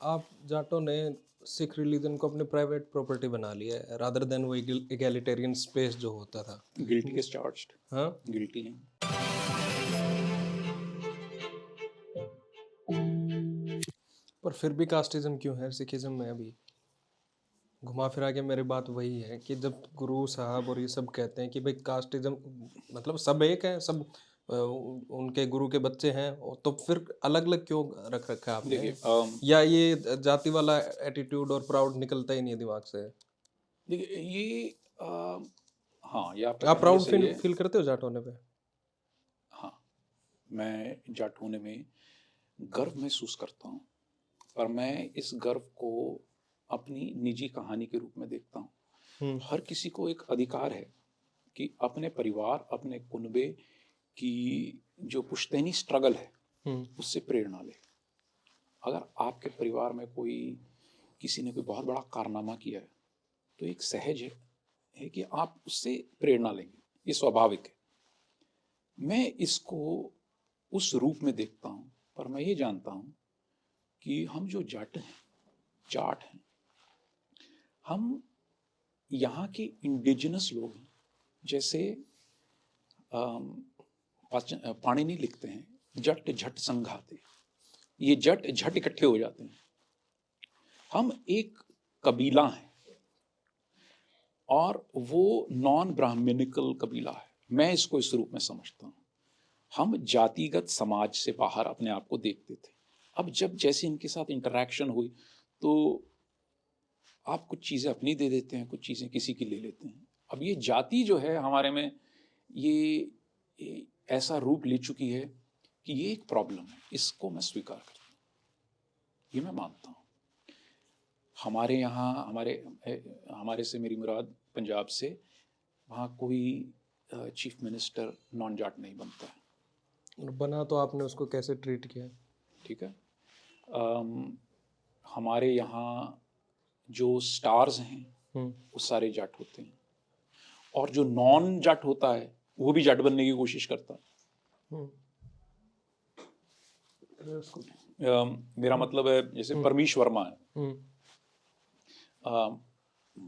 आप जाटों ने सिख रिलीजन को अपनी प्राइवेट प्रॉपर्टी बना लिया है रादर देन वो इगैलिटेरियन स्पेस जो होता था। Guilty is charged. हाँ। गिल्टी हैं। पर फिर भी कास्टिज्म क्यों है सिखिज्म में अभी? घुमा फिरा के मेरी बात वही है कि जब गुरु साहब और ये सब कहते हैं कि भाई कास्टिज्म मतलब सब एक है, सब उनके गुरु के बच्चे हैं, तो फिर अलग अलग क्यों रख रखा है आपने? देखिए या ये जाति वाला एटीट्यूड और प्राउड निकलता ही नहीं है दिमाग से? देखिए ये हाँ, ये आपका आप कहना भी प्राउड सही फील है। फील करते हो जाट होने पे? हाँ, मैं जाट होने में गर्व महसूस करता हूँ, पर मैं इस गर्व को अपनी निजी कहानी के रूप में देखता हूँ। हम्म। हर किसी को एक अधिकार है कि अपने परिवार, अपने कुनबे की जो पुश्तैनी स्ट्रगल है, हम्म। उससे प्रेरणा ले। अगर आपके परिवार में कोई किसी ने कोई बहुत बड़ा कारनामा किया है, तो एक सहज है कि आप उससे प्रेरणा लेंगे, ये स्वाभाविक है। मैं इसको उस रूप में देखता हूँ, पर मैं ये जानता हूँ कि हम जो जाट हैं, हम यहाँ के इंडिजिनस लोग हैं। जैसे पाणिनि लिखते हैं, जट झट संघाते, ये जट झट इकट्ठे हो जाते हैं। हम एक कबीला हैं और वो नॉन ब्राह्मणिकल कबीला है। मैं इसको इस रूप में समझता हूँ। हम जातिगत समाज से बाहर अपने आप को देखते थे। अब जब जैसे इनके साथ इंटरेक्शन हुई, तो आप कुछ चीज़ें अपनी दे देते हैं, कुछ चीज़ें किसी की ले लेते हैं। अब ये जाति जो है हमारे में, ये ऐसा रूप ले चुकी है कि ये एक प्रॉब्लम है। इसको मैं स्वीकार करता हूँ, ये मैं मानता हूँ। हमारे यहाँ हमारे से मेरी मुराद पंजाब से, वहाँ कोई चीफ मिनिस्टर नॉन जाट नहीं बनता है। और बना तो आपने उसको कैसे ट्रीट किया? ठीक है। अम, हमारे यहाँ जो स्टार्स हैं हम्म। वो सारे जाट होते हैं, और जो नॉन जाट होता है वो भी जाट बनने की कोशिश करता है। हम्म। फिर उसको। मेरा हम्म। मतलब है, जैसे हम्म। परमीश वर्मा है। हम्म।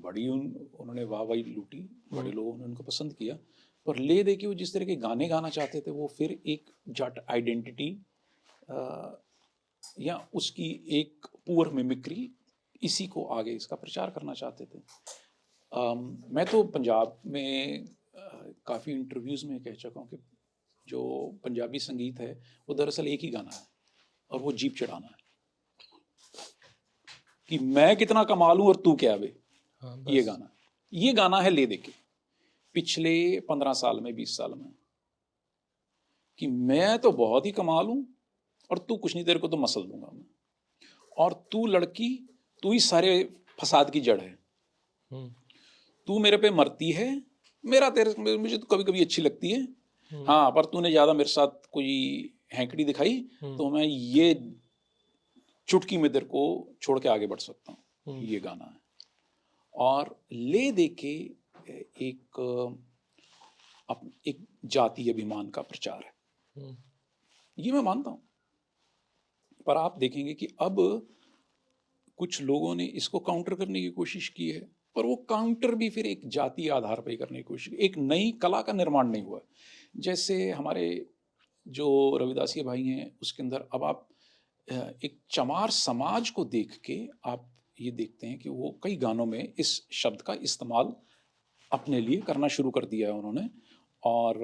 बड़ी उन्होंने वाहवाही लूटी, बड़े हम्म। लोगों ने उनको पसंद किया, पर ले दे के वो जिस तरह के गाने गाना चाहते थे, वो फिर एक जाट आइडेंटिटी या उसकी एक पुअर मिमिक्री, इसी को आगे इसका प्रचार करना चाहते थे। मैं तो पंजाब में काफ़ी इंटरव्यूज़ में कह चुका हूँ कि जो पंजाबी संगीत है वो दरअसल एक ही गाना है, और वो जीप चढ़ाना है कि मैं कितना कमा लूँ और तू क्या बे। हाँ ये बस। गाना, ये गाना है ले दे के पिछले 15 साल में, 20 साल में, कि मैं तो बहुत ही कमा लूँ और तू कुछ नहीं, तेरे को तो मसल दूंगा मैं, और तू लड़की, तू ही सारे फसाद की जड़ है। हम्म। तू मेरे पे मरती है, मेरा तेरे, मुझे तो कभी कभी अच्छी लगती है, हम्म। हाँ, पर तूने ज़्यादा मेरे साथ कोई हैंकड़ी दिखाई, हम्म। तो मैं ये चुटकी में तेरे को छोड़ के आगे बढ़ सकता हूँ। हम्म। ये गाना है। और ले दे के एक एक जातीय अभिमान का प्रचार है, हम्म। ये मैं मानता हूँ। पर आप देखेंगे कि अब कुछ लोगों ने इसको काउंटर करने की कोशिश की है, पर वो काउंटर भी फिर एक जातीय आधार पर करने की कोशिश, एक नई कला का निर्माण नहीं हुआ। जैसे हमारे जो रविदासी भाई हैं, उसके अंदर अब आप एक चमार समाज को देख के आप ये देखते हैं कि वो कई गानों में इस शब्द का इस्तेमाल अपने लिए करना शुरू कर दिया है उन्होंने, और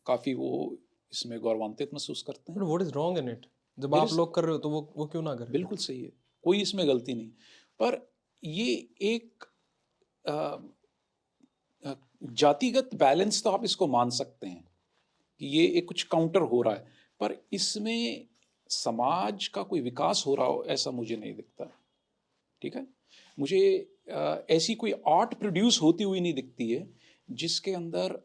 काफ़ी वो इसमें गौरवान्वित महसूस करते बट हैं। What is wrong in it? जब देर आप इज, लोग कर रहे हो तो वो क्यों ना करें? बिल्कुल सही है, कोई इसमें गलती नहीं, पर ये एक जातिगत बैलेंस तो आप इसको मान सकते हैं कि ये एक कुछ काउंटर हो रहा है, पर इसमें समाज का कोई विकास हो रहा हो ऐसा मुझे नहीं दिखता। ठीक है, मुझे ऐसी कोई आर्ट प्रोड्यूस होती हुई नहीं दिखती है जिसके अंदर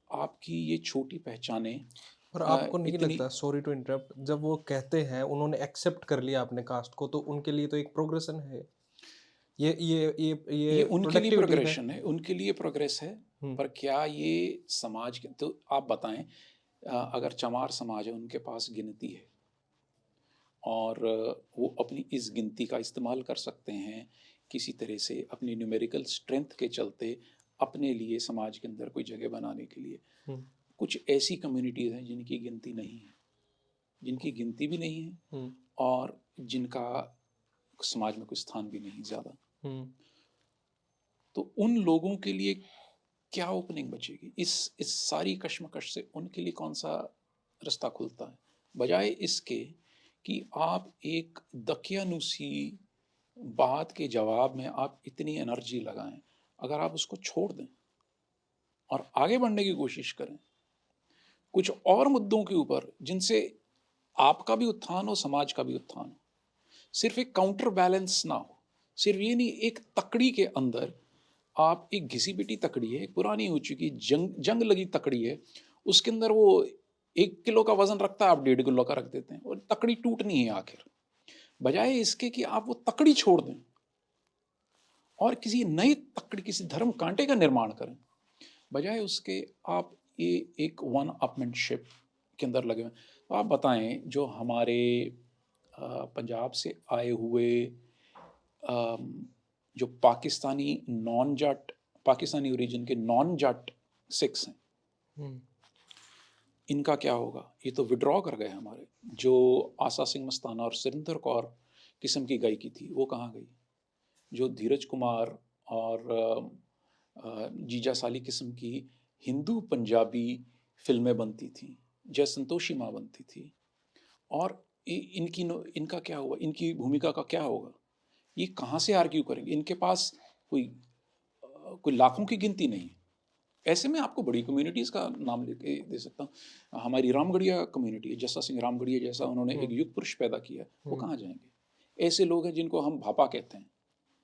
आपकी ये छोटी पहचानें और आपको नहीं इतनी। लगता, सॉरी टू इंटरप्ट, जब वो कहते हैं उन्होंने एक्सेप्ट कर लिया अपने कास्ट को, तो उनके लिए तो एक प्रोग्रेशन है। ये ये उनके लिए प्रोडक्टिविटी है। प्रोग्रेशन है, उनके लिए प्रोग्रेस है, हम्म। पर क्या ये समाज के, तो आप बताएं, अगर चमार समाज है, उनके पास गिनती है, और वो अपनी इस गिनती का इस्तेमाल कर सकते हैं किसी तरह से अपनी न्यूमेरिकल स्ट्रेंथ के चलते अपने लिए समाज के अंदर कोई जगह बनाने के लिए। हम्म, कुछ ऐसी कम्युनिटीज़ हैं जिनकी गिनती नहीं है, जिनकी गिनती भी नहीं है हम्म, और जिनका समाज में कोई स्थान भी नहीं ज़्यादा। हम्म, तो उन लोगों के लिए क्या ओपनिंग बचेगी? इस सारी कश्मकश से उनके लिए कौन सा रास्ता खुलता है? बजाय इसके कि आप एक दकियानूसी बात के जवाब में आप इतनी एनर्जी लगाएं, अगर आप उसको छोड़ दें और आगे बढ़ने की कोशिश करें कुछ और मुद्दों के ऊपर जिनसे आपका भी उत्थान हो, समाज का भी उत्थान हो, सिर्फ एक काउंटर बैलेंस ना हो, सिर्फ ये नहीं एक तकड़ी के अंदर आप एक घिसी पिटी तकड़ी है, एक पुरानी हो चुकी जंग जंग लगी तकड़ी है, उसके अंदर वो 1 किलो का वजन रखता है, आप 1.5 किलो का रख देते हैं और तकड़ी टूटनी है आखिर। बजाय इसके कि आप वो तकड़ी छोड़ दें और किसी नई तकड़ी, किसी धर्म कांटे का निर्माण करें, बजाय उसके आप ये एक वन अपमेंटशिप के अंदर लगे हुए। तो आप बताएं जो हमारे पंजाब से आए हुए जो पाकिस्तानी ओरिजिन के नॉन जाट सिख्स हैं, हम्म, इनका क्या होगा? ये तो विड्रॉ कर गए हमारे। जो आसा सिंह मस्ताना और सुरिंदर कौर किस्म की गायकी थी वो कहाँ गई? जो धीरज कुमार और जीजा साली किस्म की हिंदू पंजाबी फिल्में बनती थीं, जय संतोषी माँ बनती थी, और इनका क्या हुआ? इनकी भूमिका का क्या होगा? ये कहाँ से आर्ग्यू करेंगे? इनके पास कोई लाखों की गिनती नहीं है। ऐसे में आपको बड़ी कम्युनिटीज़ का नाम लेके दे सकता हूँ। हमारी रामगढ़िया कम्युनिटी है, जस्सा सिंह रामगढ़िया जैसा उन्होंने एक हम्म, युग पुरुष पैदा किया, वो हम्म, कहाँ जाएंगे? ऐसे लोग हैं जिनको हम भापा कहते हैं,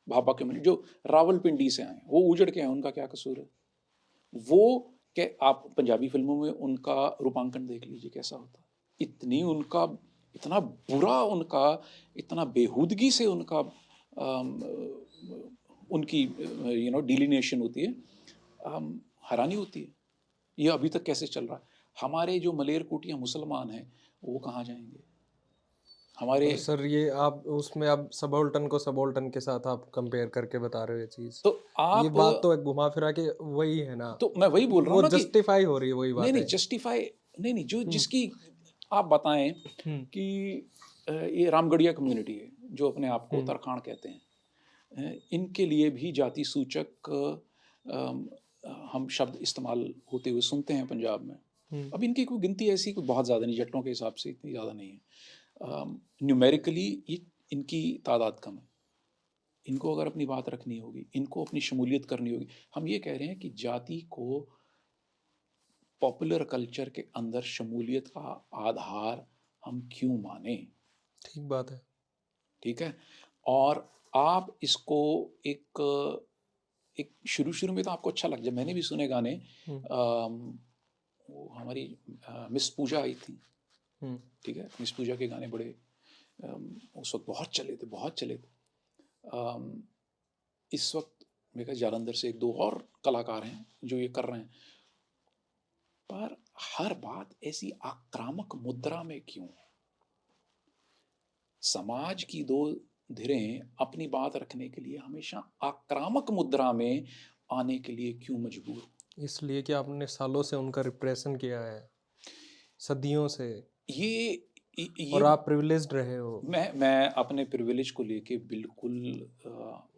भापा कम्युनिटी, जो रावलपिंडी से आए, वो उजड़ के हैं, उनका क्या कसूर है? वो क्या, आप पंजाबी फिल्मों में उनका रूपांकन देख लीजिए कैसा होता है। इतनी उनका, इतना बुरा उनका, इतना बेहूदगी से उनका उनकी डिलिनेशन होती है, हैरानी होती है ये अभी तक कैसे चल रहा है। हमारे जो मलेरकोटिया मुसलमान हैं वो कहाँ जाएंगे? हमारे पर सर ये आप उसमें आप सबॉल्टन को सबॉल्टन के साथ आप कंपेयर करके बता रहे हो ये चीज। तो ये आप, बात तो एक घुमा फिरा के वही है ना, तो मैं वही बोल रहा हूँ वो ना कि जस्टिफाई हो रही है, वही नहीं बात नहीं है। जस्टिफाई, नहीं नहीं, जो हम्म, जिसकी आप बताएं हम्म, कि ये रामगढ़िया कम्युनिटी है जो अपने आप को हम्म, तरखान कहते हैं, इनके लिए भी जाति सूचक हम शब्द इस्तेमाल होते हुए सुनते हैं पंजाब में। हम्म, अब इनकी कोई गिनती ऐसी कोई बहुत ज़्यादा नहीं, जट्टों के हिसाब से इतनी ज़्यादा नहीं है। न्यूमेरिकली ये इनकी तादाद कम है। इनको अगर अपनी बात रखनी होगी, इनको अपनी शमूलियत करनी होगी। हम ये कह रहे हैं कि जाति को पॉपुलर कल्चर के अंदर शमूलियत का आधार हम क्यों माने? ठीक बात है। ठीक है। और आप इसको एक एक शुरू शुरू में तो आपको अच्छा लग जाए, मैंने भी सुने गाने। हम्म, वो हमारी मिस पूजा आई थी, हम्म, ठीक है, मिस पूजा के गाने बड़े उस वक्त बहुत चले थे, बहुत चले थे। अम, इस वक्त मेरे ख्याल जालंधर से एक दो और कलाकार हैं जो ये कर रहे हैं, पर हर बात ऐसी आक्रामक मुद्रा में क्यों? समाज की दो धिरें अपनी बात रखने के लिए हमेशा आक्रामक मुद्रा में आने के लिए क्यों मजबूर? इसलिए कि आपने सालों से उनका रिप्रेशन किया है, सदियों से, ये ये और आप प्रिविलेज्ड रहे हो। मैं अपने प्रिविलेज को लेके बिल्कुल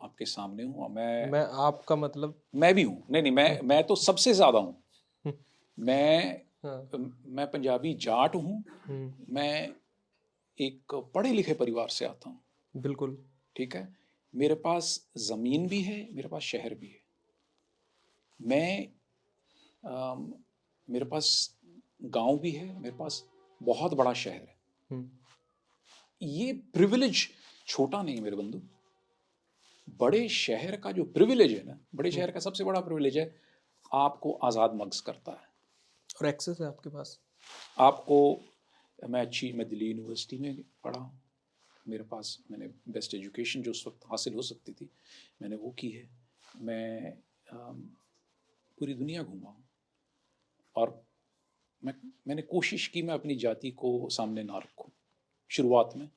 आपके सामने हूँ। मैं आपका मतलब मैं भी हूँ, नहीं नहीं, मैं तो सबसे ज़्यादा हूँ। हम्म, मैं हाँ, मैं पंजाबी जाट हूँ। हम्म, मैं एक पढ़े लिखे परिवार से आता हूँ, बिल्कुल, ठीक है। मेरे पास ज़मीन भी है, मेरे पास शहर भी है। मैं अम, मेरे पास गांव भी है, मेरे पास बहुत बड़ा शहर है। हम्म, ये प्रिविलेज छोटा नहीं मेरे बंधु। बड़े शहर का जो प्रिविलेज है ना, बड़े हम्म, शहर का सबसे बड़ा प्रिविलेज है, आपको आज़ाद मग्ज करता है। और एक्सेस है आपके पास। आपको, मैं दिल्ली यूनिवर्सिटी में पढ़ा हूँ, मेरे पास, मैंने बेस्ट एजुकेशन जो उस वक्त हासिल हो सकती थी मैंने वो की है। मैं पूरी दुनिया घूमा हूँ, और मैं मैंने कोशिश की मैं अपनी जाति को सामने ना रखूँ शुरुआत में।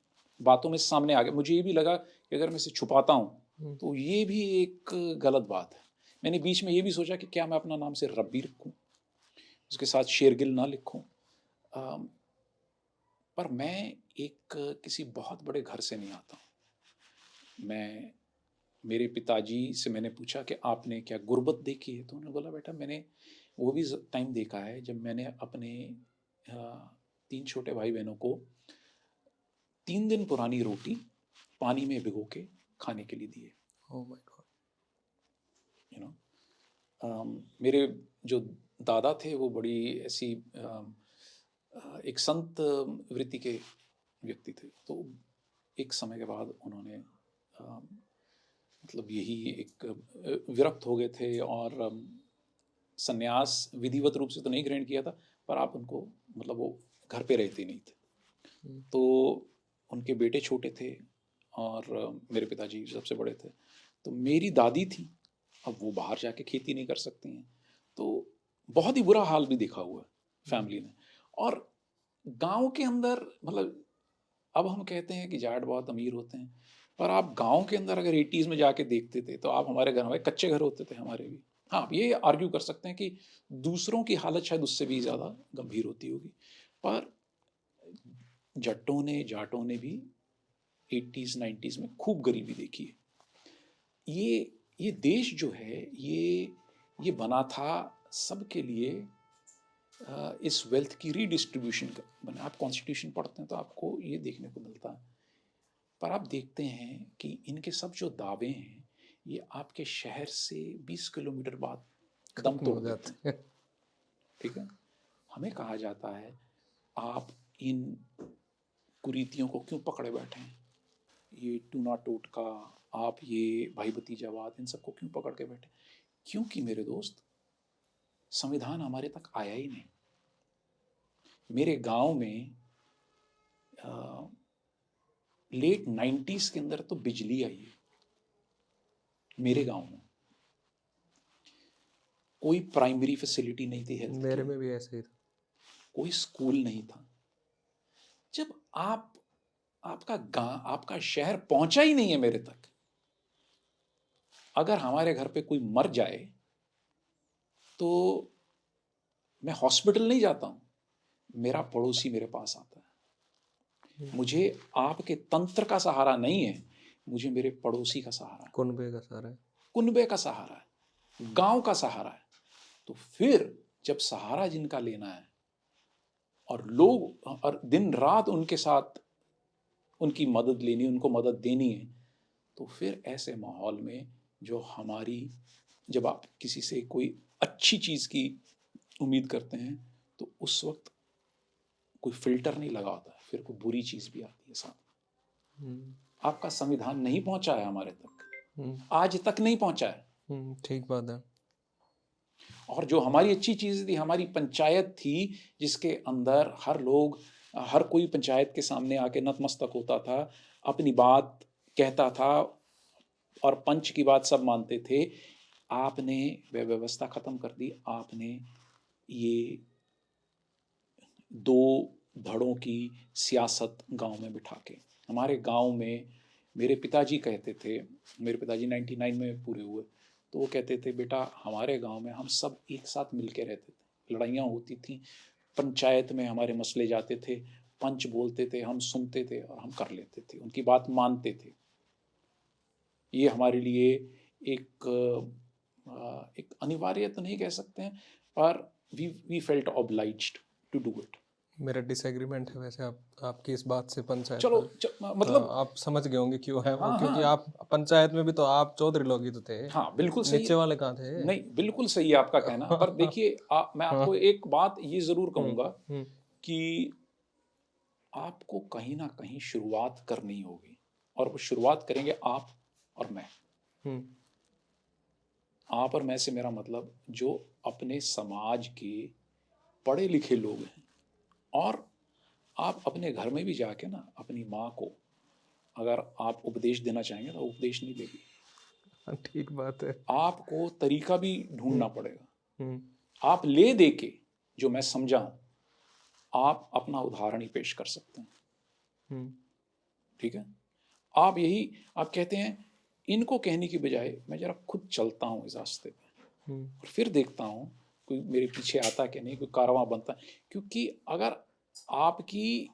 बातों में सामने आ गया। मुझे ये भी लगा कि अगर मैं इसे छुपाता हूँ तो ये भी एक गलत बात है। मैंने बीच में ये भी सोचा कि क्या मैं अपना नाम से रब्बी रखूँ, उसके साथ शेरगिल ना लिखूँ। पर मैं एक किसी बहुत बड़े घर से नहीं आता हूँ। मेरे पिताजी से मैंने पूछा कि आपने क्या गुर्बत देखी है? तो उन्होंने बोला बेटा मैंने वो भी टाइम देखा है जब मैंने अपने 3 छोटे भाई बहनों को 3 दिन पुरानी रोटी पानी में भिगो के खाने के लिए दिए। Oh my God. You know मेरे जो दादा थे वो बड़ी ऐसी एक संत वृत्ति के व्यक्ति थे। तो एक समय के बाद उन्होंने मतलब यही एक विरक्त हो गए थे और संन्यास विधिवत रूप से तो नहीं ग्रहण किया था, पर आप उनको मतलब वो घर पे रहते नहीं थे। तो उनके बेटे छोटे थे और मेरे पिताजी सबसे बड़े थे। तो मेरी दादी थी, अब वो बाहर जाके खेती नहीं कर सकती हैं, तो बहुत ही बुरा हाल भी देखा हुआ है फैमिली ने। और गांव के अंदर मतलब अब हम कहते हैं कि जाट बहुत अमीर होते हैं, पर आप गांव के अंदर अगर 80s में जाके देखते थे तो आप हमारे घर में कच्चे घर होते थे हमारे भी। हाँ, ये आर्ग्यू कर सकते हैं कि दूसरों की हालत शायद उससे भी ज़्यादा गंभीर होती होगी, पर जट्टों ने जाटों ने भी 80s 90s में खूब गरीबी देखी है। ये देश जो है ये बना था सबके लिए, इस वेल्थ की रीडिस्ट्रीब्यूशन का बना। आप कॉन्स्टिट्यूशन पढ़ते हैं तो आपको ये देखने को मिलता है। पर आप देखते हैं कि इनके सब जो दावे हैं ये आपके शहर से 20 किलोमीटर बाद दम खत्म तोड़ हो देते हैं। जाते हैं। ठीक है, हमें कहा जाता है आप इन कुरीतियों को क्यों पकड़े बैठे हैं, ये टूना टोटका, आप ये भाई भतीजावाद, इन सबको क्यों पकड़ के बैठे? क्योंकि मेरे दोस्त संविधान हमारे तक आया ही नहीं। मेरे गांव में लेट 90s के अंदर तो बिजली आई है मेरे गांव में। कोई प्राइमरी फैसिलिटी नहीं थी हेल्थ मेरे की, में भी ऐसे ही था। कोई स्कूल नहीं था। जब आपका शहर पहुंचा ही नहीं है मेरे तक, अगर हमारे घर पे कोई मर जाए तो मैं हॉस्पिटल नहीं जाता हूं, मेरा पड़ोसी मेरे पास आता है। मुझे आपके तंत्र का सहारा नहीं है, मुझे मेरे पड़ोसी का सहारा है, कुनबे का सारा है। कुनबे का सहारा है, गांव का सहारा है। तो फिर जब सहारा जिनका लेना है और लोग और दिन रात उनके साथ उनकी मदद लेनी, उनको मदद देनी है, तो फिर ऐसे माहौल में जो हमारी, जब आप किसी से कोई अच्छी चीज़ की उम्मीद करते हैं तो उस वक्त कोई फिल्टर नहीं लगा होता है, फिर कोई बुरी चीज़ भी आती है साथ। आपका संविधान नहीं पहुंचा है हमारे तक, आज तक नहीं पहुंचा है। ठीक बात है। और जो हमारी अच्छी चीज़ थी, हमारी पंचायत थी जिसके अंदर हर कोई पंचायत के सामने आके नतमस्तक होता था, अपनी बात कहता था और पंच की बात सब मानते थे। आपने वह व्यवस्था खत्म कर दी। आपने ये दो धड़ों की सियासत गांव में बिठा के, हमारे गांव में मेरे पिताजी कहते थे, मेरे पिताजी 99 में पूरे हुए, तो वो कहते थे बेटा हमारे गांव में हम सब एक साथ मिल के रहते थे, लड़ाइयाँ होती थी, पंचायत में हमारे मसले जाते थे, पंच बोलते थे, हम सुनते थे और हम कर लेते थे, उनकी बात मानते थे। ये हमारे लिए एक एक अनिवार्य तो नहीं कह सकते हैं, पर we felt obliged to do it. मेरा डिसएग्रीमेंट है वैसे आपकी इस बात से पंचायत चलो वाले। मतलब आप समझ गए होंगे क्यों है वो, हाँ क्योंकि हाँ आप पंचायत में भी तो आप चौधरी लोग ही तो थे। हाँ, बिल्कुल सही नीचे है। वाले कहाँ थे? नहीं, बिल्कुल सही है आपका कहना, पर देखिए मैं आपको एक बात ये ज़रूर कहूँगा हम्म कि आपको कहीं ना कहीं शुरुआत करनी होगी, और वो शुरुआत करेंगे आप और मैं। हम्म आप और मैं से मेरा मतलब जो अपने समाज के पढ़े लिखे लोग हैं, और आप अपने घर में भी जाके ना अपनी माँ को अगर आप उपदेश देना चाहेंगे तो उपदेश नहीं देगी, ठीक बात है। आपको तरीका भी हम्म ढूंढना पड़ेगा। हम्म आप ले दे के, जो मैं समझा, आप अपना उदाहरण ही पेश कर सकते हैं। हम्म ठीक ठीक है। आप कहते हैं, इनको कहने की बजाय मैं जरा खुद चलता हूँ इस रास्ते पे और फिर देखता हूँ कोई मेरे पीछे आता कि नहीं, कोई कारवां बनता है। क्योंकि अगर आपकी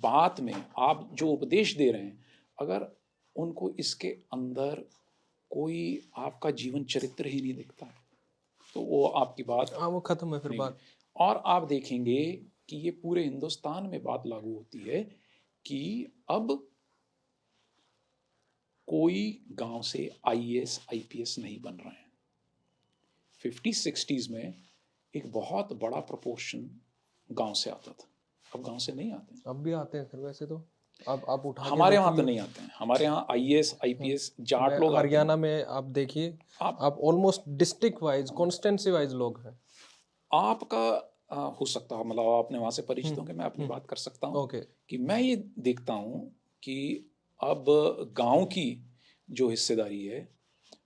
बात में आप जो उपदेश दे रहे हैं, अगर उनको इसके अंदर कोई आपका जीवन चरित्र ही नहीं दिखता है, तो वो आपकी बात हाँ, वो खत्म है फिर नहीं। बात। और आप देखेंगे कि ये पूरे हिंदुस्तान में बात लागू होती है कि अब कोई गांव से आईएएस आईपीएस नहीं बन रहे हैं। 50-60s में एक बहुत बड़ा प्रोपोर्शन गांव से आता था, अब गांव से नहीं आते हैं। अब भी आते हैं फिर वैसे तो, आप उठा के हमारे यहाँ तो देखिए। नहीं आते हैं, हमारे यहाँ आईएएस आईपीएस जाट मैं लोग आते हैं। हरियाणा में आप देखिए, आप आप almost district wise constituency wise लोग हैं। आपका हो सकता है, मतलब आपने वहाँ से परिचित होंगे, मैं अपनी बात कर सकता हूँ ओके। कि मैं ये देखता हूँ कि अब गांव की जो हिस्सेदारी है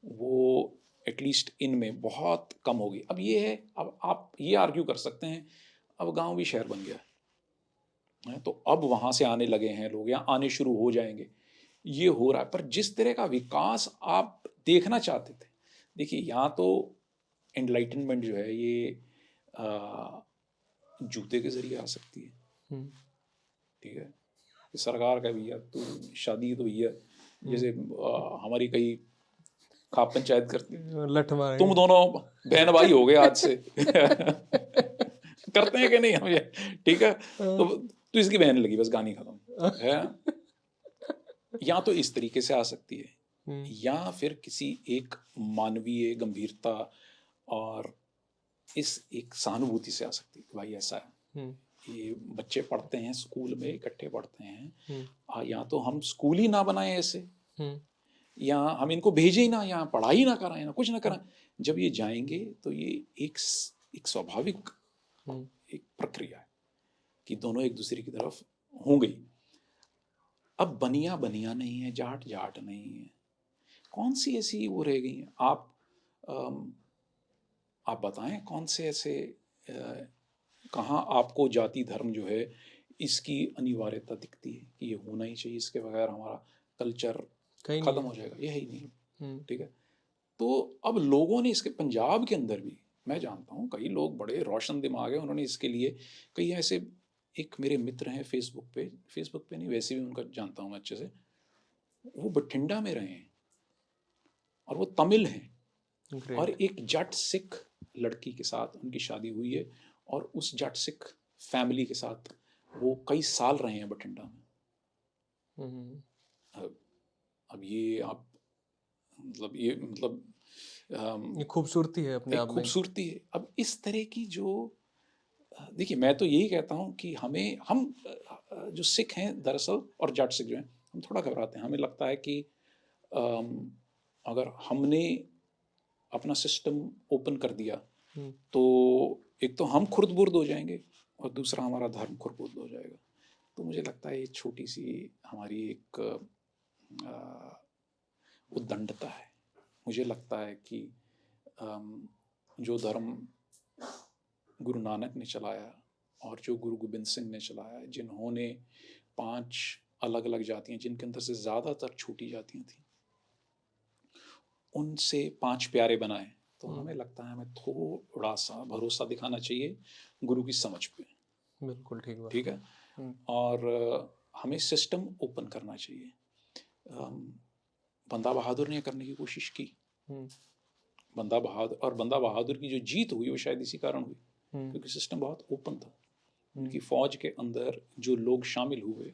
वो एटलीस्ट इनमें बहुत कम होगी। अब ये है, अब आप ये आर्ग्यू कर सकते हैं अब गांव भी शहर बन गया है, तो अब वहाँ से आने लगे हैं लोग, या आने शुरू हो जाएंगे, ये हो रहा है। पर जिस तरह का विकास आप देखना चाहते थे, देखिए यहाँ तो एनलाइटनमेंट जो है ये जूते के जरिए आ सकती है, ठीक है। कि सरकार का भैया तो शादी तो भैया, जैसे हमारी कई खाप पंचायत करती, लठ तुम मारेंगे। दोनों बहन भाई हो गए आज से करते हैं कि नहीं हम ये, ठीक है। तो इसकी बहन लगी, बस कहानी खत्म है। या तो इस तरीके से आ सकती है, या फिर किसी एक मानवीय गंभीरता और इस एक सहानुभूति से आ सकती है कि भाई ऐसा है, ये बच्चे पढ़ते हैं स्कूल में, इकट्ठे पढ़ते हैं, या तो हम स्कूल ही ना बनाए ऐसे, या हम इनको भेजें ही ना, यहाँ पढ़ाई ना कराएं, ना कुछ ना कराएं। जब ये जाएंगे तो ये एक स्वाभाविक एक प्रक्रिया है कि दोनों एक दूसरे की तरफ होंगे। अब बनिया बनिया नहीं है, जाट जाट नहीं है, कौन सी ऐसी वो रह गई हैं? आप बताएं कौन से ऐसे कहाँ आपको जाति धर्म जो है इसकी अनिवार्यता दिखती है कि ये होना ही चाहिए, इसके बगैर हमारा कल्चर खत्म हो जाएगा, ये है ही नहीं, ठीक है। तो अब लोगों ने इसके, पंजाब के अंदर भी मैं जानता हूँ कई लोग बड़े रोशन दिमाग है, उन्होंने इसके लिए कई ऐसे, एक मेरे मित्र हैं फेसबुक पे नहीं, वैसे भी उनका जानता हूँ मैं अच्छे से, वो बठिंडा में रहे हैं और वो तमिल हैं, और एक जट सिख लड़की के साथ उनकी शादी हुई है, और उस जट सिख फैमिली के साथ वो कई साल रहे हैं बठिंडा में। अब ये आप मतलब ये खूबसूरती है अपने एक आप में। खूबसूरती है। अब इस तरह की जो, देखिए मैं तो यही कहता हूँ कि हम जो सिख हैं दरअसल और जाट सिख जो हैं, हम थोड़ा घबराते हैं। हमें लगता है कि अगर हमने अपना सिस्टम ओपन कर दिया तो एक तो हम खुर्द-बुर्द हो जाएंगे और दूसरा हमारा धर्म खुर्द-बुर्द हो जाएगा। तो मुझे लगता है ये छोटी सी हमारी एक उद्दंडता है। मुझे लगता है कि जो धर्म गुरु नानक ने चलाया और जो गुरु गोबिंद सिंह ने चलाया, जिन्होंने 5 अलग अलग जातियाँ, जिनके अंदर से ज़्यादातर छोटी जातियाँ थीं, उनसे 5 प्यारे बनाए, तो हमें लगता है हमें थोड़ा सा भरोसा दिखाना चाहिए गुरु की समझ पे। बिल्कुल ठीक बात। ठीक है। और हमें सिस्टम ओपन करना चाहिए। बंदा बहादुर ने करने की कोशिश की, बंदा बहादुर की जो जीत हुई वो शायद इसी कारण हुई क्योंकि सिस्टम बहुत ओपन था। उनकी फौज के अंदर जो लोग शामिल हुए,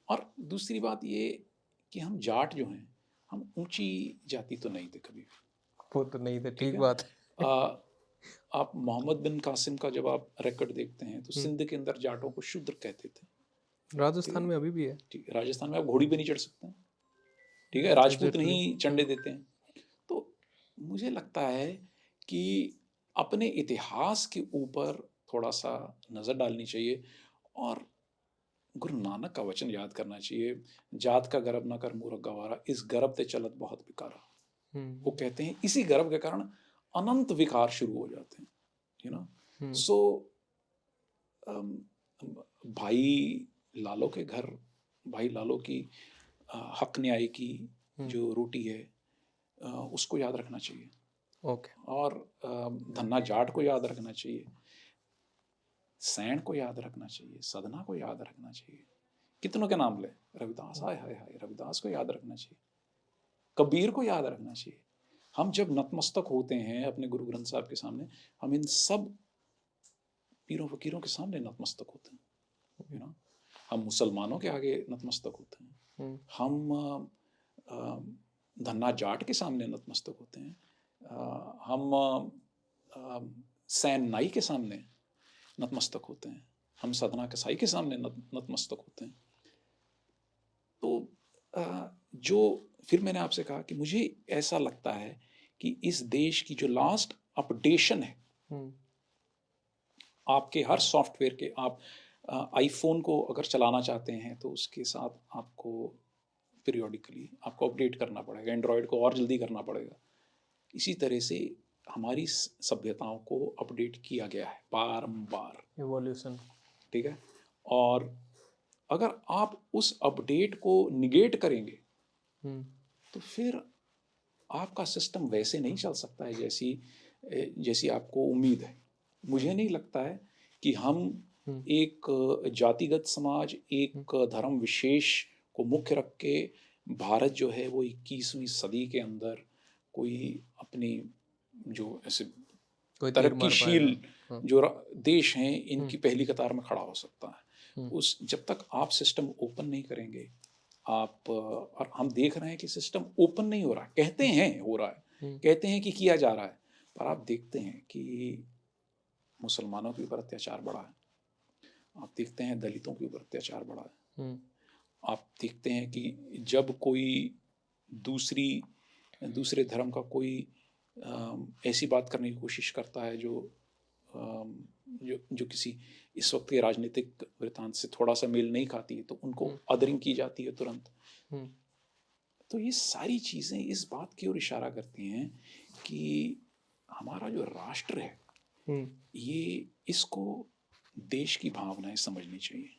और दूसरी बात ये कि हम जाट जो हैं, हम ऊंची जाति तो नहीं थे कभी, वो तो नहीं थे, ठीक है? बात है। आप मोहम्मद बिन कासिम का जब आप रिकॉर्ड देखते हैं तो सिंध के अंदर जाटों को शूद्र कहते थे। राजस्थान में अभी भी है। ठीक है, राजस्थान में आप घोड़ी पे नहीं चढ़ सकते हैं, ठीक है, राजपूत नहीं चंडे देते हैं। तो मुझे लगता है कि अपने इतिहास के ऊपर थोड़ा सा नज़र डालनी चाहिए और गुरु नानक का वचन याद करना चाहिए, जात का गर्व न कर मूर्ख गवारा, इस गर्व ते चलत बहुत विकारा। वो कहते हैं इसी गर्व के कारण अनंत विकार शुरू हो जाते हैं, यू नो। सो भाई लालो के घर भाई लालो की हक न्याय की जो रोटी है उसको याद रखना चाहिए, ओके। और धन्ना जाट को याद रखना चाहिए, सैन को याद रखना चाहिए, सदना को याद रखना चाहिए। कितनों के नाम ले, रविदास, हाय हाय हाय, रविदास को याद रखना चाहिए, कबीर को याद रखना चाहिए। हम जब नतमस्तक होते हैं अपने गुरु ग्रंथ साहब के सामने, हम इन सब पीरों फकीरों के सामने नतमस्तक होते हैं, यू नो। हम मुसलमानों के आगे नतमस्तक होते हैं, हम धन्ना जाट के सामने नतमस्तक होते हैं, हम सैन नाई के सामने नतमस्तक होते हैं, हम सदना कसाई के सामने नतमस्तक होते हैं। तो जो फिर मैंने आपसे कहा कि मुझे ऐसा लगता है कि इस देश की जो लास्ट अपडेशन है, आपके हर सॉफ्टवेयर के, आप आईफोन को अगर चलाना चाहते हैं तो उसके साथ आपको पीरियोडिकली आपको अपडेट करना पड़ेगा, एंड्रॉयड को और जल्दी करना पड़ेगा। इसी तरह से हमारी सभ्यताओं को अपडेट किया गया है बारंबार, इवोल्यूशन। ठीक है। और अगर आप उस अपडेट को निगेट करेंगे तो फिर आपका सिस्टम वैसे नहीं चल सकता है जैसी आपको उम्मीद है। मुझे नहीं लगता है कि हम एक जातिगत समाज, एक धर्म विशेष को मुख्य रख के भारत जो है वो 21वीं सदी के अंदर कोई अपनी जो ऐसे तरक्कीशील जो देश हैं इनकी पहली कतार में खड़ा हो सकता है। उस जब तक आप सिस्टम ओपन नहीं करेंगे, आप, और हम देख रहे हैं कि सिस्टम ओपन नहीं हो रहा है, कहते हैं हो रहा है, कहते हैं कि किया जा रहा है, पर आप देखते हैं कि मुसलमानों के ऊपर अत्याचार बढ़ा है, आप देखते हैं दलितों के ऊपर अत्याचार बढ़ा है, आप देखते हैं कि जब कोई दूसरे धर्म का कोई ऐसी बात करने की कोशिश करता है जो किसी इस वक्त के राजनीतिक वृत्तांत से थोड़ा सा मेल नहीं खाती है, तो उनको अदरिंग की जाती है तुरंत। तो ये सारी चीज़ें इस बात की ओर इशारा करती हैं कि हमारा जो राष्ट्र है ये, इसको देश की भावनाएं समझनी चाहिए।